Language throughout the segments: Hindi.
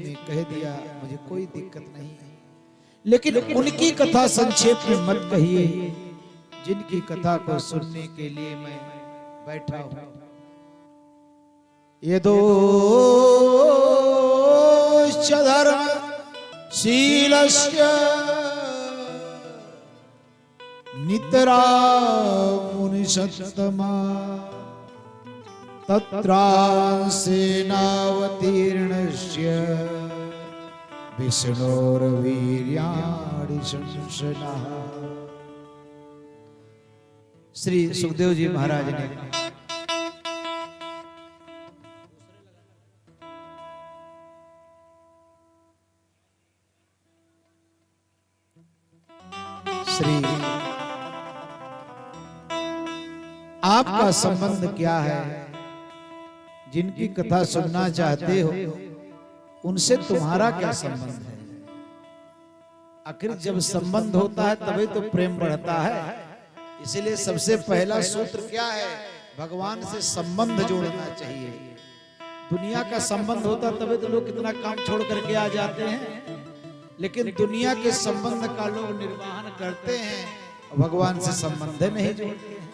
में कह दिया, मुझे कोई दिक्कत नहीं है, लेकिन उनकी कथा संक्षेप में मत कहिए जिनकी कथा को सुनने के लिए मैं बैठा हूं। ये दो धर्म शीलस्य नितरा मुनिषत्तमा तत्रासेनावतीर्णस्य विष्णोर्वीर्याणि संशनः। श्री सुखदेव जी महाराज ने श्री आपका संबंध क्या है, जिनकी कथा सुनना चाहते हो उनसे तुम्हारा क्या संबंध है। आखिर जब संबंध होता है तभी तो प्रेम बढ़ता है। इसीलिए सबसे पहला सूत्र क्या है, भगवान से संबंध जोड़ना चाहिए। दुनिया का संबंध होता तभी तो लोग कितना काम छोड़ करके आ जाते हैं, लेकिन दुनिया के संबंध का लोग निर्वहन करते हैं, भगवान से संबंध नहीं जोड़ते हैं।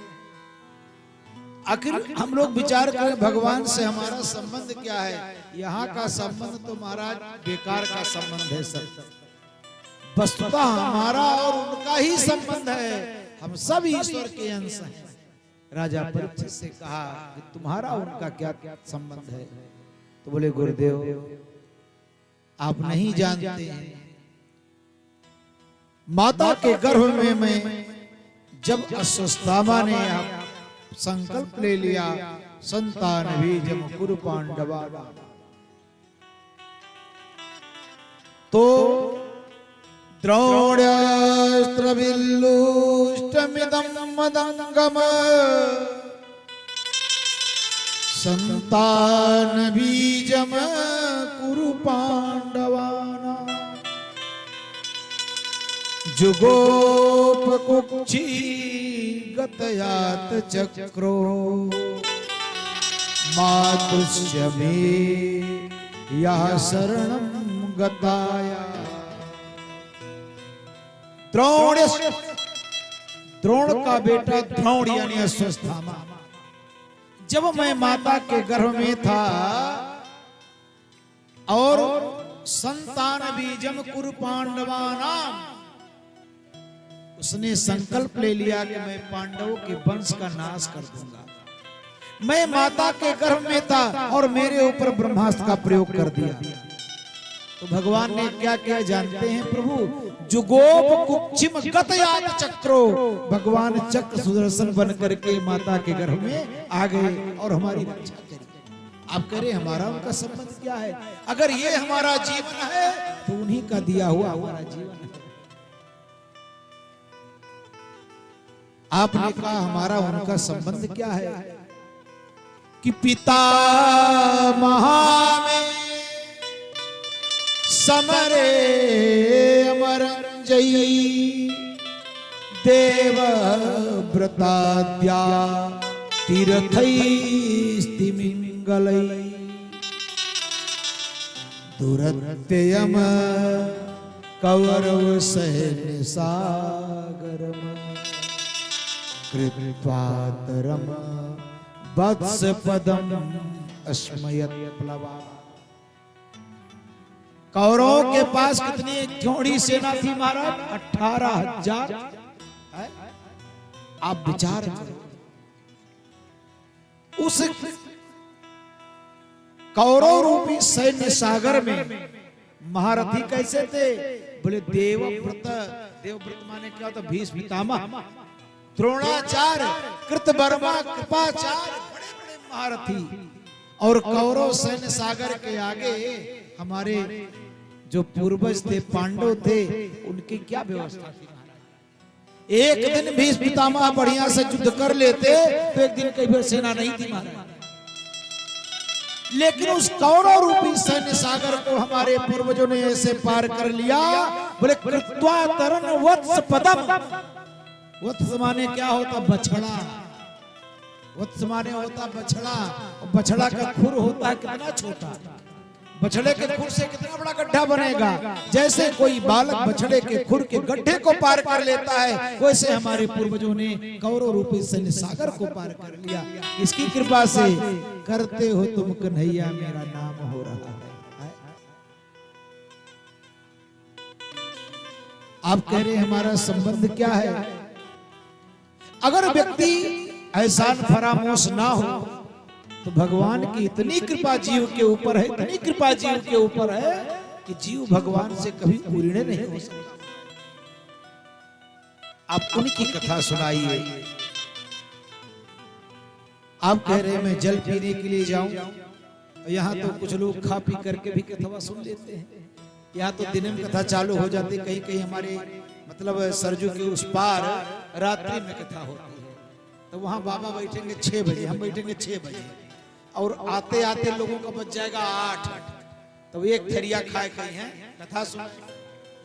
आखिर हम लोग विचार करें भगवान से हमारा संबंध क्या है। यहाँ का संबंध तो महाराज बेकार का संबंध है। सब वस्तुतः हमारा और उनका ही संबंध है। हम सब ईश्वर के अंश हैं। राजा परीक्षित से कहा कि तुम्हारा उनका क्या संबंध है। तो बोले गुरुदेव आप नहीं जानते हैं, माता के गर्भ में मैं जब अस्वस्थामा ने संकल्प ले लिया संतान बीजम कुरु पांडवा, तो द्रोण्यास्त्रविल्लुष्टमिदं मदंगम संतान बीजम कुरु पांडवाना जुगोपकुक्षी गतयात चक्रो मातुष्य में या शरणं गताया। द्रोण का बेटा द्रोण यानी अस्वस्थामा, जब मैं माता के गर्भ में था और संतान बीजम कुरु पांडवानाम, उसने संकल्प ले लिया कि मैं पांडवों के वंश का नाश कर दूंगा। मैं माता के गर्भ में था और मेरे ऊपर ब्रह्मास्त्र का प्रयोग कर दिया। तो भगवान ने क्या किया जानते हैं प्रभु, जुगोप कुक्षिम गतयात चक्रो, भगवान चक्र सुदर्शन बन करके माता के गर्भ में आ गए और हमारी रक्षा करी। आप कह रहे हमारा उनका संबंध क्या है। अगर ये हमारा जीवन है तो उन्हीं का दिया हुआ हमारा जीवन है। आपने कहा हमारा उनका संबंध क्या है कि पिता महा में समरे अमरंजयी देव व्रताद्या तीर्थैस्तिमिंगलै दुरत्ययम कौरव सैन्य सागरम कृत्वातरम वत्स पदम अस्मयत प्लवा। कौरवों के पास कितनी क्योंड़ी सेना थी महाराज, 18,000। आप विचार करो उस कौरव रूपी सैन्य सागर में महारथी कैसे थे। बोले देवव्रत, देवव्रत माने क्या होता, भीष्म पितामह, द्रोणाचार्य, कृतवर्मा, कृपाचार्य, बड़े बड़े महारथी। और कौरव सैन्य सागर के आगे हमारे जो पूर्वज थे पांडव थे, उनकी क्या व्यवस्था थी। एक दिन भीष्म पितामह बढ़िया से युद्ध कर लेते तो एक दिन कई सेना नहीं थी महाराज। लेकिन उस कौरव रूपी सैन्य सागर को हमारे पूर्वजों ने ऐसे पार कर लिया। बोले कृत्वा तरन वत्स पदम। वत्स माने क्या होता, बछड़ा। वत्स माने होता बछड़ा, और बछड़ा का खुर होता है कितना छोटा, बछड़े के खुर से कितना बड़ा गड्ढा बनेगा। जैसे कोई बालक बछड़े के खुर के गड्ढे को पार कर लेता है, वैसे हमारे पूर्वजों ने कौरव रूपी सैन्य सागर को पार कर लिया। इसकी कृपा से करते हो तुम कन्हैया मेरा नाम हो रहा है। आप कह रहे हमारा संबंध क्या है? अगर व्यक्ति एहसान फरामोश ना हो तो भगवान की इतनी कृपा जीव के ऊपर है, इतनी कृपा जीव के ऊपर है कि जीव भगवान से कभी पूर्ण नहीं हो सकता। आप उनकी कथा सुनाइए। आप कह रहे मैं जल पीने के लिए जाऊं, यहाँ तो कुछ लोग खा पी करके भी कथा सुन लेते हैं। यहाँ तो दिन में कथा चालू हो जाती, कहीं कहीं हमारे मतलब सरजू के उस पार रात्रि में कथा होती है। तो वहां बाबा बैठेंगे 6 बजे, हम बैठेंगे 6 बजे, और आते आते लोगों का बच जाएगा 8। तो एक थरिया खाए खाई है कथा सुन।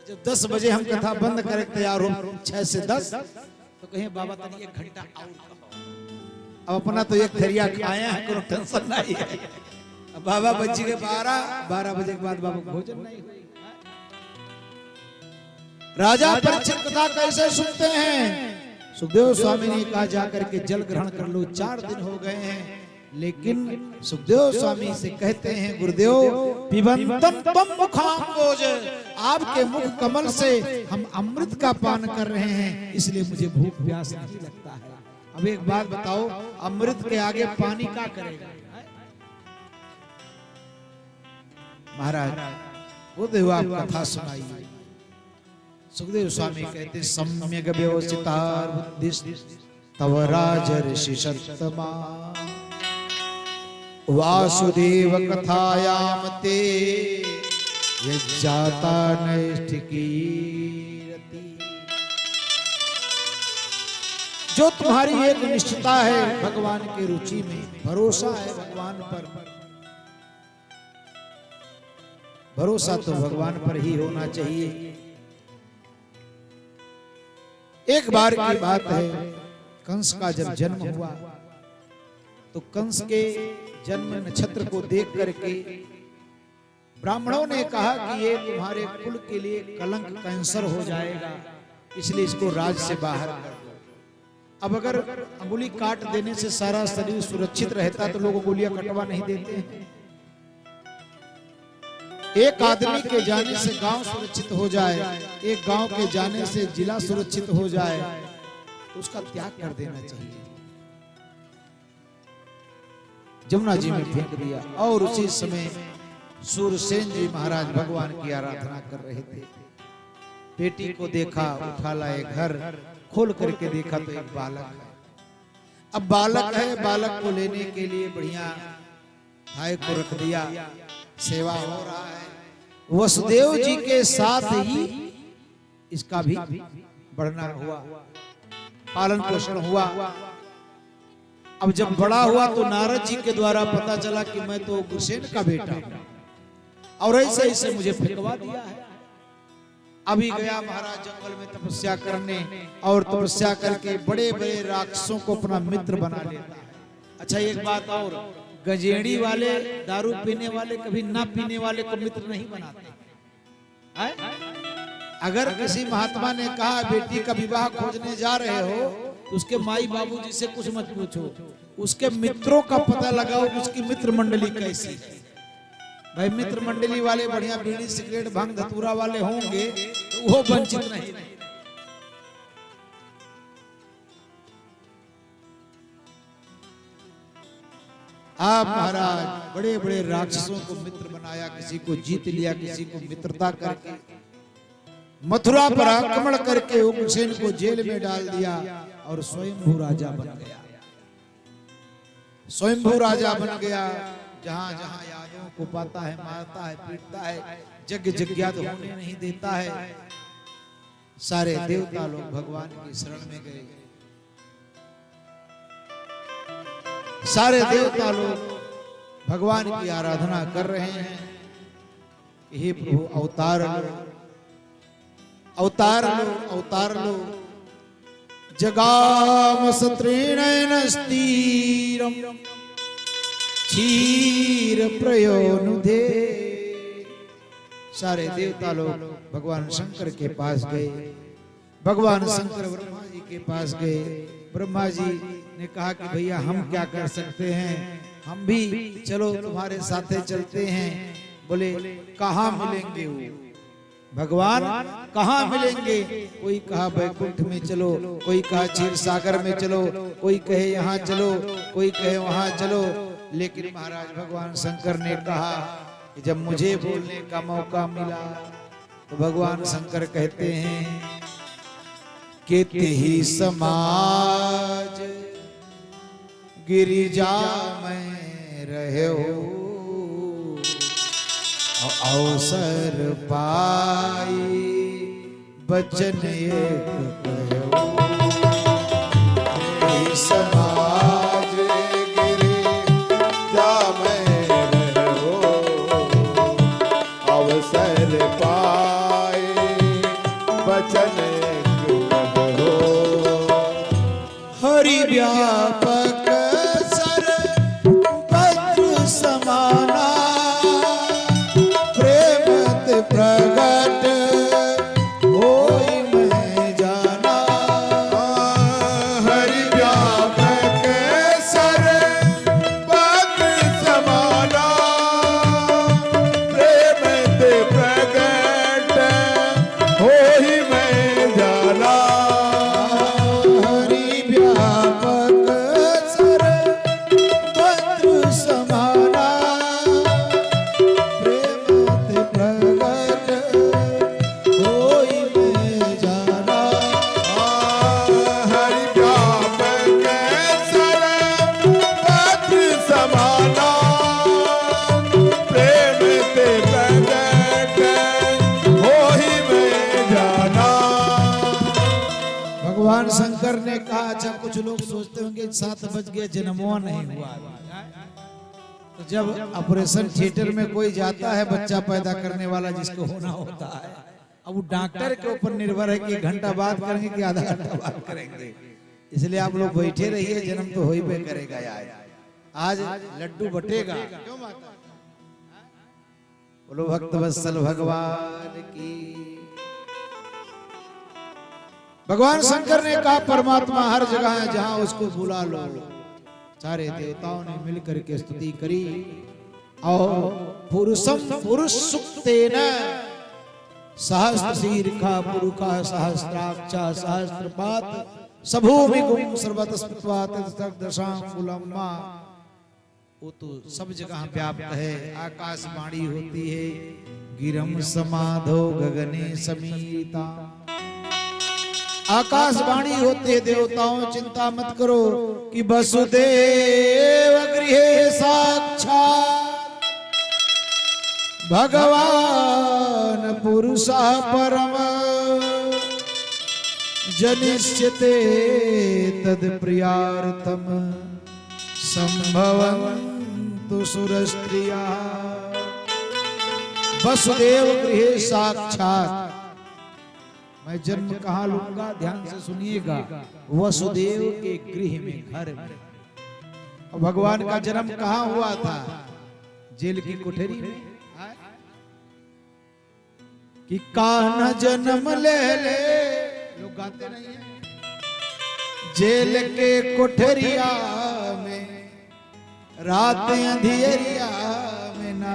जब 10 बजे हम कथा बंद करे तैयार हो 6 से 10, तो कहें बाबा तनी 1 घंटा और। अब अपना तो एक थरिया खाए हैं, कोई टेंशन नहीं है। अब बाबा बच्ची के 12 बजे के बाद बाबा भोजन नहीं हुई। राजा परीक्षित कथा कैसे सुनते हैं? सुखदेव स्वामी ने कहा जाकर के जल ग्रहण कर लो। 4 दिन हो गए हैं, लेकिन सुखदेव स्वामी से कहते हैं गुरुदेव पिबंतम तम मुखाम्बोज, आपके मुख कमल से हम अमृत का पान कर रहे हैं, इसलिए मुझे भूख प्यास नहीं लगता है। अब एक बात बताओ, अमृत के आगे पानी क्या करेगा? महाराज गुरुदेव आप कथा सुनाइए। सुखदेव स्वामी कहते सम्यक व्यवस्थितार बुद्धि तव राजर्षि सत्तमा वासुदेव कथायाम ते यज्जाता नैष्ठिकी रति। जो तुम्हारी एक निष्ठता है भगवान की रुचि में, भरोसा है भगवान पर, भरोसा तो भगवान पर ही होना चाहिए। एक बार की बात है, कंस का जब जन्म हुआ तो कंस के जन्म नक्षत्र को देख करके ब्राह्मणों ने कहा कि ये तुम्हारे कुल के लिए कलंक, कैंसर हो जाएगा, इसलिए इसको राज से बाहर कर दो। अब अगर अंगुली काट देने से सारा शरीर सुरक्षित रहता तो लोग अंगुलियां कटवा नहीं देते हैं। एक आदमी के जाने से गांव सुरक्षित हो जाए, एक गांव के जाने से जिला सुरक्षित हो जाए, तो उसका त्याग कर देना चाहिए। जमुना जी में फेंक दिया। और उसी समय सूरसेन जी महाराज भगवान की आराधना कर रहे थे। बेटी को देखा, उठा लाए घर, खोल करके देखा तो एक बालक है। अब बालक है, बालक को लेने के लिए बढ़िया भाई को रख दिया, सेवा हो रहा है। वसुदेव जी के साथ ही इसका भी बढ़ना हुआ, पालन पोषण हुआ। अब जब बड़ा हुआ तो नारद जी के द्वारा पता चला कि मैं तो उग्रसेन का बेटा हूं, और ऐसे ऐसे मुझे फेंकवा दिया है। अभी गया महाराज जंगल में तपस्या करने, और तपस्या करके बड़े बड़े राक्षसों को अपना मित्र बना लेता है। अच्छा एक बात और, गजेड़ी वाले, दारू पीने वाले कभी ना पीने वाले को मित्र नहीं बनाते। अगर किसी महात्मा ने कहा बेटी का विवाह खोजने जा रहे हो तो उसके माई बाबूजी से कुछ मत पूछो, उसके मित्रों का पता लगाओ, उसकी मित्र मंडली कैसी। भाई मित्र मंडली वाले बढ़िया बीड़ी सिगरेट भांग धतूरा वाले होंगे तो वो वंचित नहीं। आप महाराज बड़े बड़े राक्षसों को मित्र बनाया, किसी को जीत लिया, किसी को मित्रता करके मथुरा पर आक्रमण करके उग्रसेन को जेल में डाल दिया और स्वयंभू राजा बन गया। स्वयंभू राजा बन गया, जहां जहां यादवों को पाता है मारता है, पीटता है, यज्ञ यज्ञात होने नहीं देता है। सारे देवता लोग भगवान की शरण में गए, सारे देवता लोग भगवान की आराधना कर रहे हैं। हे प्रभु अवतार लो, अवतार लो, अवतार लो। जगाम सत्रेण स्थिरम क्षीर प्रयोनुधे सारे देवता लोग भगवान शंकर के पास गए। भगवान शंकर ब्रह्मा जी के पास गए। ब्रह्मा जी ने कहा कि भैया हम क्या कर सकते हैं, हम भी चलो तुम्हारे साथे चलते हैं। बोले कहाँ मिलेंगे वो भगवान, कहाँ मिलेंगे? कोई कहा बैकुंठ में चलो, कोई कहा क्षीर सागर में चलो, कोई कहे यहाँ चलो, कोई कहे वहां चलो। लेकिन महाराज भगवान शंकर ने कहा कि जब मुझे बोलने का मौका मिला तो भगवान शंकर कहते हैं कि तेहि समाज गिरिजा में रहे हो, अवसर पाई बचन एक कहो। तेहि समाज गिरिजा में रहो, अवसर पाए बचन कहो। हरि व्यापक सर्वत्र समाना, प्रगट होई मैं जाना। हरि व्यापक सर्वत्र समाना, प्रेम ते प्रगट होई मैं जाना। हरि व्यापक सर्वत्र समाना, भगवान शंकर ने कहा अच्छा कुछ लोग सोचते होंगे 7 बज गए जन्मवा नहीं हुआ। तो जब ऑपरेशन थिएटर में कोई जाता है बच्चा पैदा करने वाला जिसको होना होता है, अब वो डॉक्टर के ऊपर निर्भर है कि घंटा बाद करेंगे कि आधा घंटा बाद करेंगे। इसलिए आप लोग बैठे रहिए, जन्म तो हो ही पे करेगा यार। आज लड्डू बटेगा। क्यों माता? बोलो भक्त वत्सल भगवान की। भगवान शंकर ने कहा परमात्मा हर जगह है, जहां उसको बुला लो। सारे देवताओं ने मिलकर के स्तुति करी। और पुरुषम पुरुष सुक्तेन सहस्त्र शीर्षा पुरुषा सहस्त्राक्षा सहस्त्रपात सभूमि गुम सर्वतस्पत्वात् दशांगुलम्मा। वो तो सब जगह व्याप्त है। आकाशवाणी होती है गिरम समाधो गगने समीता। आकाशवाणी होते देवताओं चिंता मत करो कि वसुदेव गृहे साक्षात् भगवान पुरुषा परम जनिष्यते तद प्रियार्थम संभवन्तु सुरस्त्रिया। वसुदेव गृहे साक्षात्। मैं जन्म कहाँ लूंगा, ध्यान से सुनिएगा। वसुदेव के गृह में, घर में। और भगवान का जन्म कहाँ हुआ था? जेल की कोठरी में। कि कान्हा जन्म ले ले, लोग गाते नहीं है। जेल के कोठरिया में रात अंधियरिया में ना।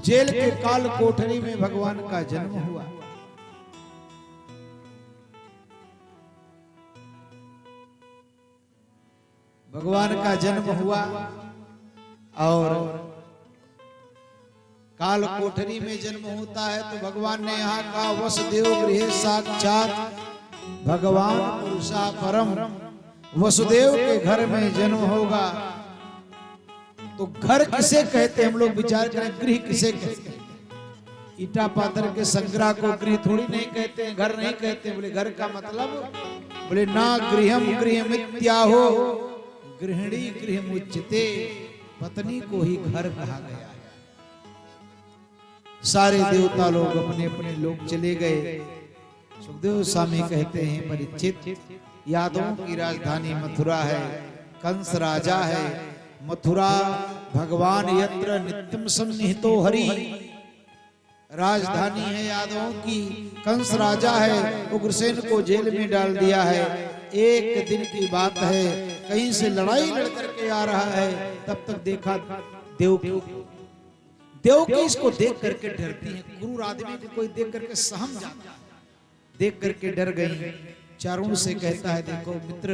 जेल के काल कोठरी में भगवान का जन्म हुआ। भगवान का जन्म हुआ और काल कोठरी में जन्म होता है। तो भगवान ने यहाँ कहा वसुदेव गृहे साक्षात भगवान पुरुषा परम। वसुदेव के घर में जन्म होगा। तो घर किसे कहते हैं? हम लोग विचार करें, गृह किसे कहते हैं? ईटा पाथर के संग्रह को गृह थोड़ी नहीं कहते हैं, घर नहीं कहते। बोले घर का मतलब, बोले ना गृहम गृहमित्याहो गृहिणी गृहमुच्यते। पत्नी को ही घर कहा गया है। सारे देवता लोग अपने अपने लोग चले गए। सुखदेव स्वामी कहते हैं परीक्षित, यादवों की राजधानी मथुरा है, कंस राजा है। मथुरा भगवान यत्र नित्यम सन्निहितो हरि। राजधानी है यादवों की, कंस राजा है, उग्रसेन को जेल में डाल दिया है। एक दिन की बात है, कहीं से लड़ाई लड़ करके आ रहा है, तब तक देखा देवकी इसको देख करके डरती है। क्रूर आदमी को कोई देख करके सहम जाता है, देख करके डर गई। चारुण से कहता है, देखो मित्र,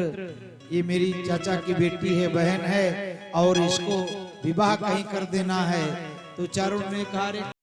ये मेरी चाचा की बेटी है, बहन है, और इसको विवाह कहीं कर देना है। तो चारुण ने कहा,